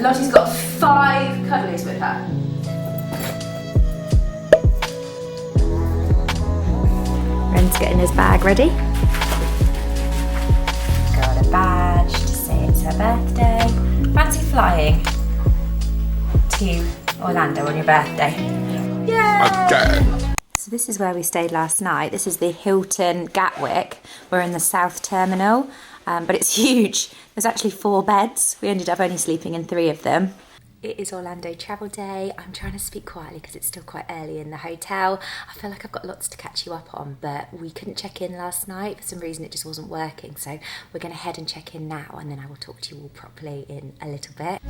Lottie's got 5 cuddlies with her. Ren's getting his bag ready. Got a badge to say it's her birthday. Fancy flying to Orlando on your birthday? Yay! Okay. So this is where we stayed last night. This is the Hilton Gatwick. We're in the South Terminal, but it's huge. There's actually 4 beds. We ended up only sleeping in 3 of them. It is Orlando travel day. I'm trying to speak quietly because it's still quite early in the hotel. I feel like I've got lots to catch you up on, but we couldn't check in last night. For some reason it just wasn't working. So we're going to head and check in now, and then I will talk to you all properly in a little bit.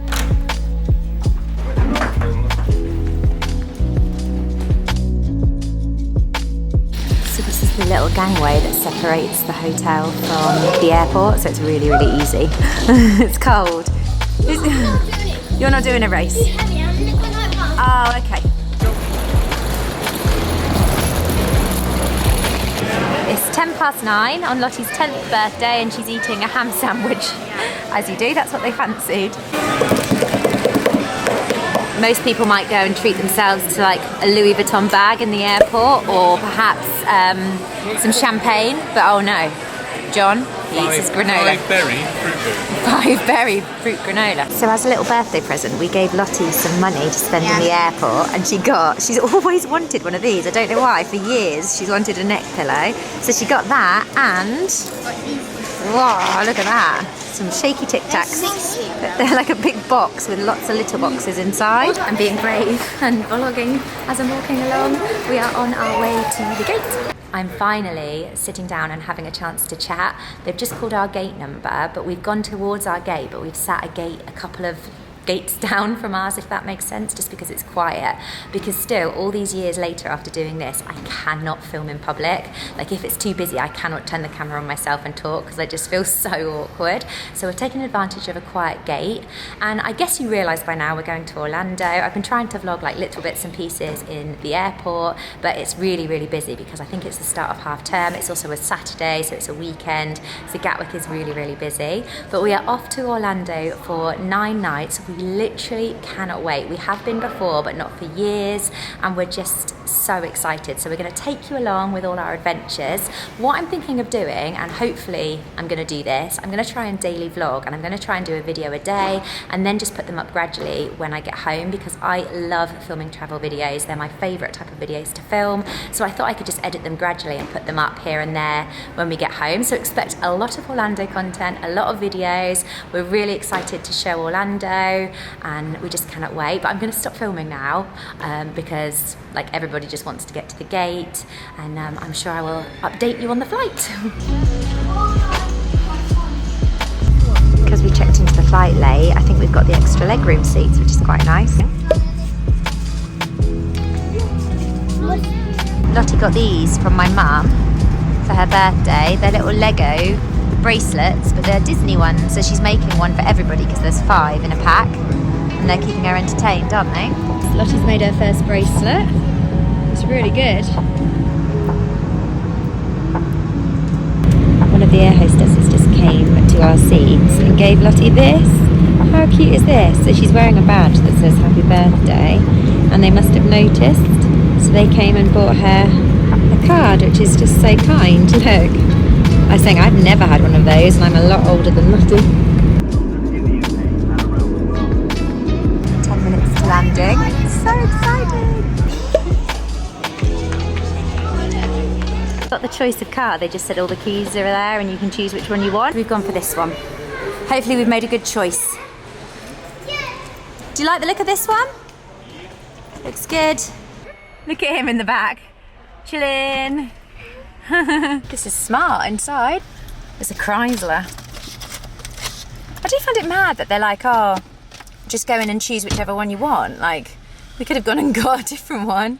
So this is the little gangway that separates the hotel from the airport, so it's really, really easy. It's cold. You're not doing a race? Oh, okay. It's 9:10 on Lottie's 10th birthday and she's eating a ham sandwich. As you do, that's what they fancied. Most people might go and treat themselves to like a Louis Vuitton bag in the airport, or perhaps some champagne, but oh no. John, he eats his granola. 5 berry fruit granola. So as a little birthday present, we gave Lottie some money to spend in the airport, and she's always wanted one of these. I don't know why, for years she's wanted a neck pillow. So she got that, and wow, look at that. Some shaky Tic Tacs. They're like a big box with lots of little boxes inside. I'm being brave and vlogging as I'm walking along. We are on our way to the gate. I'm finally sitting down and having a chance to chat. They've just called our gate number, but we've gone towards our gate, but we've sat a couple of gates down from ours, if that makes sense, just because it's quiet. Because still, all these years later after doing this, I cannot film in public. Like if it's too busy, I cannot turn the camera on myself and talk because I just feel so awkward. So we're taking advantage of a quiet gate. And I guess you realise by now we're going to Orlando. I've been trying to vlog like little bits and pieces in the airport, but it's really, really busy because I think it's the start of half term. It's also a Saturday, so it's a weekend. So Gatwick is really, really busy. But we are off to Orlando for 9 nights. We literally cannot wait. We have been before, but not for years, and we're just so excited. So we're going to take you along with all our adventures. What I'm thinking of doing, and hopefully I'm going to do this, I'm going to try and daily vlog, and I'm going to try and do a video a day and then just put them up gradually when I get home, because I love filming travel videos. They're my favourite type of videos to film, so I thought I could just edit them gradually and put them up here and there when we get home. So expect a lot of Orlando content, a lot of videos. We're really excited to show Orlando and we just cannot wait. But I'm going to stop filming now because like everybody just wants to get to the gate, and I'm sure I will update you on the flight. Because we checked into the flight late, I think we've got the extra legroom seats, which is quite nice. Lottie got these from my mum for her birthday. They're little Lego bracelets, but they're Disney ones, so she's making one for everybody because there's 5 in a pack, and they're keeping her entertained, aren't they? Lottie's made her first bracelet. It's really good. One of the air hostesses just came to our seats and gave Lottie this. How cute is this? So she's wearing a badge that says happy birthday, and they must have noticed, so they came and bought her a card, which is just so kind. Look, I was saying I've never had one of those, and I'm a lot older than Lottie. 10 minutes to landing. So exciting! Got the choice of car. They just said all the keys are there and you can choose which one you want. We've gone for this one. Hopefully we've made a good choice. Do you like the look of this one? Looks good. Look at him in the back. Chillin'. This is smart inside. It's a Chrysler. I do find it mad that they're like, oh, just go in and choose whichever one you want. Like, we could have gone and got a different one.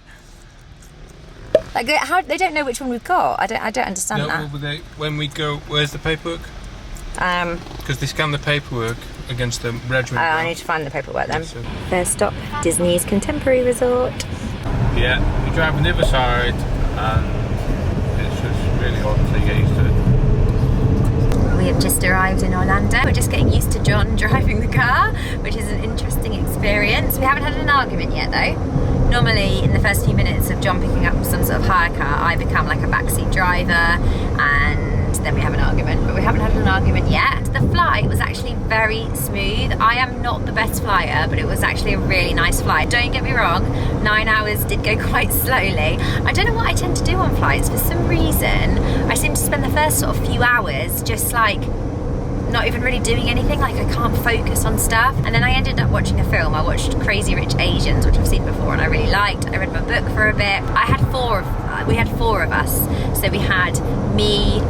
Like, how they don't know which one we've got. I don't understand that. Well, when we go, where's the paperwork? Because they scan the paperwork against the regiment. I need to find the paperwork then. First stop, Disney's Contemporary Resort. Yeah, we drive on the other side and it's just really hard to get used to it. We have just arrived in Orlando. We're just getting used to John driving the car, which is an interesting experience. We haven't had an argument yet though. Normally in the first few minutes of John picking up some sort of hire car, I become like a backseat driver and then we have an argument, but we haven't had an argument yet. The flight was actually very smooth. I am not the best flyer, but it was actually a really nice flight. Don't get me wrong, 9 hours did go quite slowly. I don't know what I tend to do on flights. For some reason, I seem to spend the first sort of few hours just like not even really doing anything, like I can't focus on stuff. And then I ended up watching a film. I watched Crazy Rich Asians, which I've seen before and I really liked. I read my book for a bit. We had four of us. So we had me,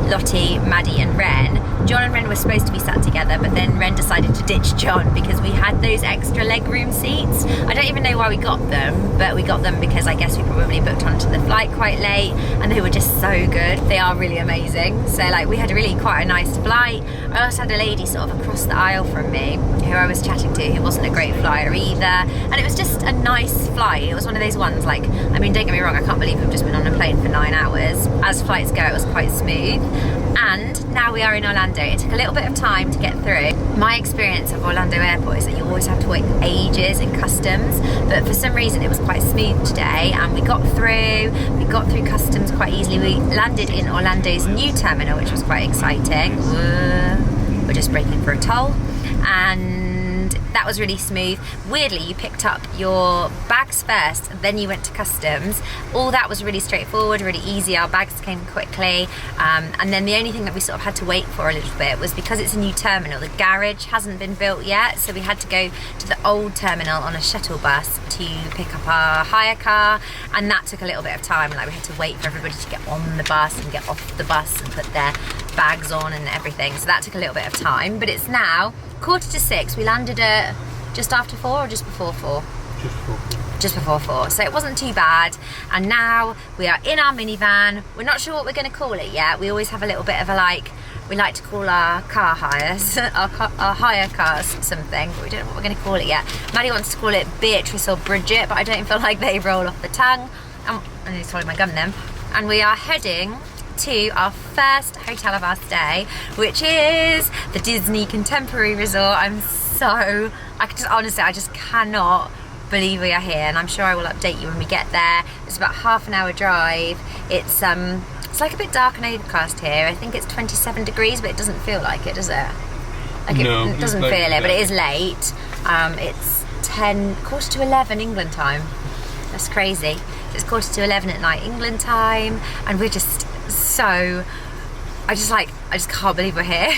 Lottie, Maddie and Ren. John and Ren were supposed to be sat together, but then Ren decided to ditch John because we had those extra legroom seats. I don't even know why we got them, but we got them because I guess we probably booked onto the flight quite late and they were just so good. They are really amazing. So like we had quite a nice flight. I also had a lady sort of across the aisle from me who I was chatting to who wasn't a great flyer either. And it was just a nice flight. It was one of those ones like, I mean, don't get me wrong, I can't believe we've just been on a plane for 9 hours. As flights go, it was quite smooth. And now we are in Orlando. It took a little bit of time to get through. My experience of Orlando Airport is that you always have to wait ages in customs, but for some reason it was quite smooth today and we got through customs quite easily. We landed in Orlando's new terminal, which was quite exciting. We're just braking for a toll and that was really smooth. Weirdly, you picked up your bags first, then you went to customs. All that was really straightforward, really easy. Our bags came quickly. And then the only thing that we sort of had to wait for a little bit was because it's a new terminal, the garage hasn't been built yet. So we had to go to the old terminal on a shuttle bus to pick up our hire car. And that took a little bit of time. Like we had to wait for everybody to get on the bus and get off the bus and put their bags on and everything. So that took a little bit of time, but it's now 5:45. We landed at just after 4 or just before 4? Just before 4. So it wasn't too bad. And now we are in our minivan. We're not sure what we're going to call it yet. We always have a little bit of a we like to call our car hires, our hire cars something, but we don't know what we're going to call it yet. Maddie wants to call it Beatrice or Bridget, but I don't feel like they roll off the tongue. I need to swallow my gum then. And we are heading to our first hotel of our stay, which is the Disney Contemporary Resort. I just cannot believe we are here, and I'm sure I will update you when we get there. It's about half an hour drive. It's like a bit dark and overcast here. I think it's 27 degrees, but it doesn't feel like it, does it? No, it doesn't feel it, but it is late. It's 11 England time. That's crazy. It's 11 at night England time, and we're just I just can't believe we're here.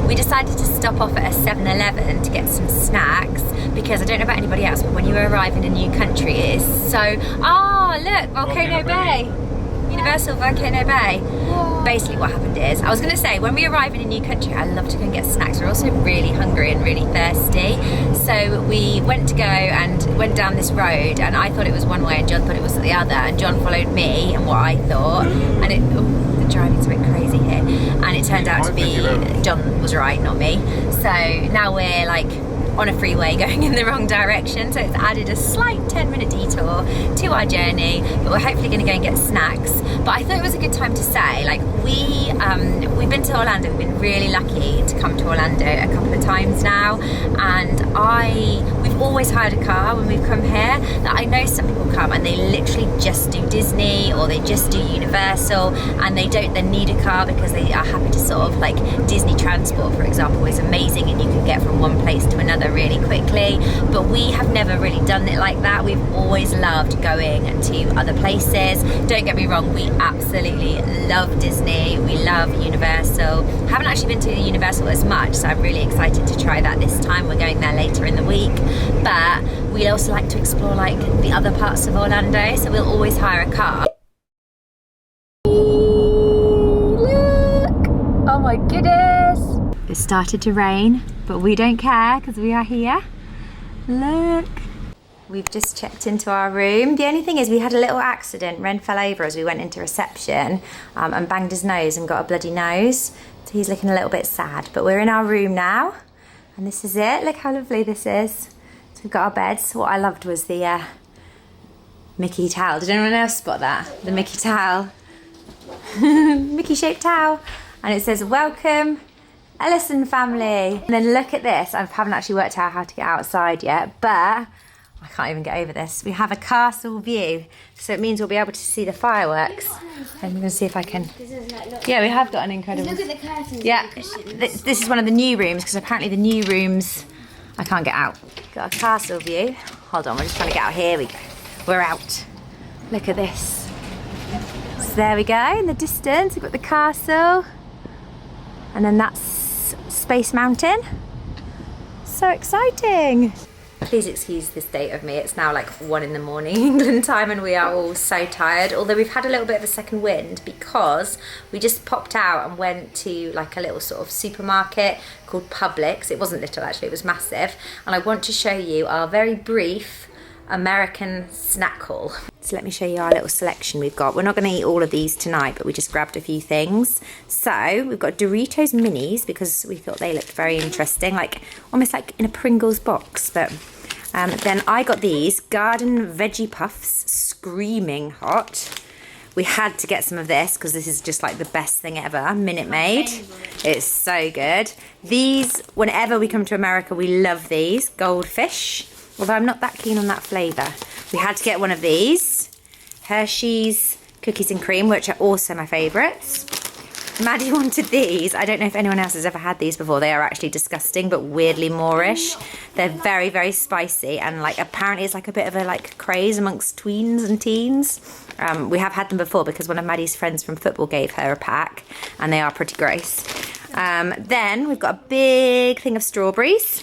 We decided to stop off at a 7-Eleven to get some snacks because I don't know about anybody else, but when you arrive in a new country, it is so... Oh, look, Volcano Bay. Universal Volcano Bay. Whoa. Basically what happened is, I was going to say, when we arrive in a new country, I love to go and get snacks. We're also really hungry and really thirsty. So we went down this road, and I thought it was one way and John thought it was the other, and John followed me and what I thought, and the driving's a bit crazy here, and it turned out to be John was right, not me. So now we're like on a freeway going in the wrong direction, so it's added a slight 10-minute detour to our journey, but we're hopefully going to go and get snacks. But I thought it was a good time to say, like, we've been to Orlando. We've been really lucky to come to Orlando a couple of times now, and we've always hired a car when we've come here. That I know some people come and they literally just do Disney or they just do Universal, and they don't then need a car because they are happy to sort of, like, Disney transport, for example, is amazing and you can get from one place to another really quickly. But we have never really done it like that. We've always loved going to other places. Don't get me wrong, we absolutely love Disney, we love Universal. Haven't actually been to Universal as much, so I'm really excited to try that this time. We're going there later in the week, but we also like to explore like the other parts of Orlando, so we'll always hire a car. Look! Oh my goodness! It started to rain, but we don't care because we are here. Look! We've just checked into our room. The only thing is we had a little accident. Ren fell over as we went into reception and banged his nose and got a bloody nose. So he's looking a little bit sad, but we're in our room now. And this is it. Look how lovely this is. So we've got our beds. What I loved was the Mickey towel. Did anyone else spot that? The Mickey towel. Mickey shaped towel. and it says, welcome, Ellison family. And then look at this. I haven't actually worked out how to get outside yet, but I can't even get over this. We have a castle view, so it means we'll be able to see the fireworks. I'm going to see if I can. Yeah, we have got an incredible. Look at the curtains. Yeah, this is one of the new rooms, because apparently the new rooms I can't get out. Got a castle view. Hold on, we're just trying to get out. Here we go. We're out. Look at this. So there we go. In the distance, we've got the castle, and then that's Space Mountain. So exciting. Please excuse this state of me. It's now like 1 in the morning England time, and we are all so tired. Although we've had a little bit of a second wind because we just popped out and went to like a little sort of supermarket called Publix. It wasn't little actually, it was massive. And I want to show you our very brief American snack haul. So let me show you our little selection we've got. We're not going to eat all of these tonight, but we just grabbed a few things. So we've got Doritos minis because we thought they looked very interesting, like almost like in a Pringles box. But then I got these garden veggie puffs, screaming hot. We had to get some of this because this is just like the best thing ever. Minute Maid. It's so good. These, whenever we come to America, we love these. Goldfish. Although I'm not that keen on that flavour. We had to get one of these. Hershey's Cookies and Cream, which are also my favourites. Maddie wanted these. I don't know if anyone else has ever had these before. They are actually disgusting, but weirdly Moorish. They're very, very spicy, and like apparently it's like a bit of a like craze amongst tweens and teens. We have had them before because one of Maddie's friends from football gave her a pack, and they are pretty gross. Then we've got a big thing of strawberries.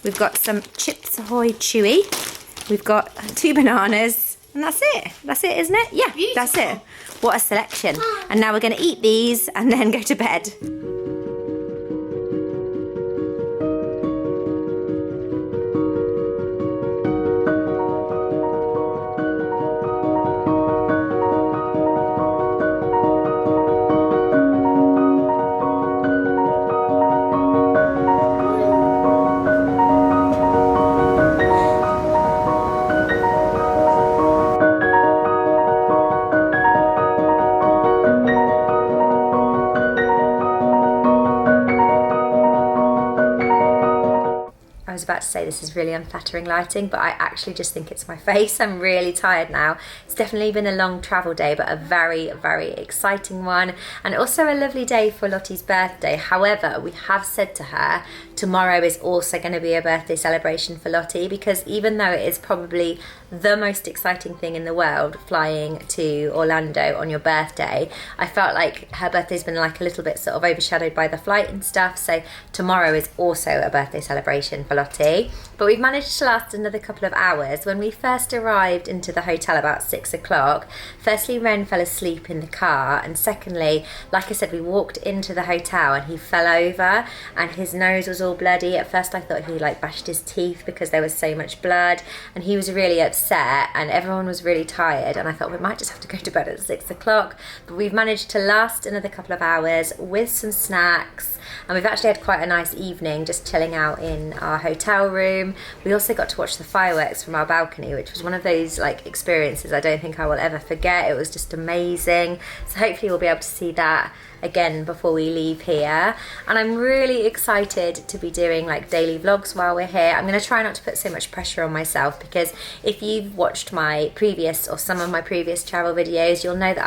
We've got some Chips Ahoy Chewy. We've got 2 bananas, and that's it. That's it, isn't it? Yeah, beautiful. That's it. What a selection. And now we're going to eat these and then go to bed. I was about to say this is really unflattering lighting, but I actually just think it's my face. I'm really tired now. It's definitely been a long travel day, but a very, very exciting one, and also a lovely day for Lottie's birthday. However, we have said to her tomorrow is also going to be a birthday celebration for Lottie, because even though it is probably the most exciting thing in the world, flying to Orlando on your birthday, I felt like her birthday's been like a little bit sort of overshadowed by the flight and stuff, so tomorrow is also a birthday celebration for Lottie. But we've managed to last another couple of hours. When we first arrived into the hotel about 6 o'clock, firstly Ren fell asleep in the car, and secondly, like I said, we walked into the hotel and he fell over and his nose was all bloody. At first I thought he like bashed his teeth because there was so much blood, and he was really upset and everyone was really tired, and I thought we might just have to go to bed at 6 o'clock. But we've managed to last another couple of hours with some snacks, and we've actually had quite a nice evening just chilling out in our hotel room. We also got to watch the fireworks from our balcony, which was one of those like experiences I don't think I will ever forget. It was just amazing. So hopefully we'll be able to see that again before we leave here, and I'm really excited to be doing like daily vlogs while we're here. I'm going to try not to put so much pressure on myself, because if you've watched my previous or some of my previous travel videos, you'll know that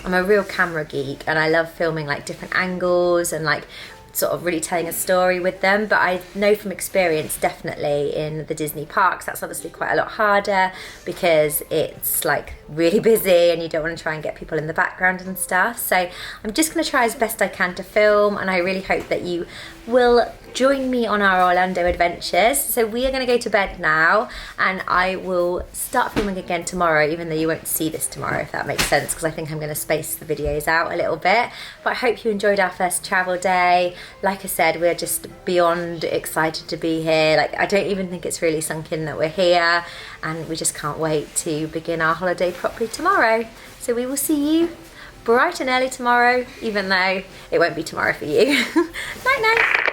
I'm a real camera geek, and I love filming like different angles and like sort of really telling a story with them. But I know from experience, definitely in the Disney parks, that's obviously quite a lot harder because it's like really busy and you don't want to try and get people in the background and stuff. So I'm just going to try as best I can to film, and I really hope that you will join me on our Orlando adventures. So we are going to go to bed now, and I will start filming again tomorrow, even though you won't see this tomorrow, if that makes sense, because I think I'm going to space the videos out a little bit. But I hope you enjoyed our first travel day. Like I said, we're just beyond excited to be here. Like, I don't even think it's really sunk in that we're here, and we just can't wait to begin our holiday properly tomorrow. So we will see you bright and early tomorrow, even though it won't be tomorrow for you. Night night.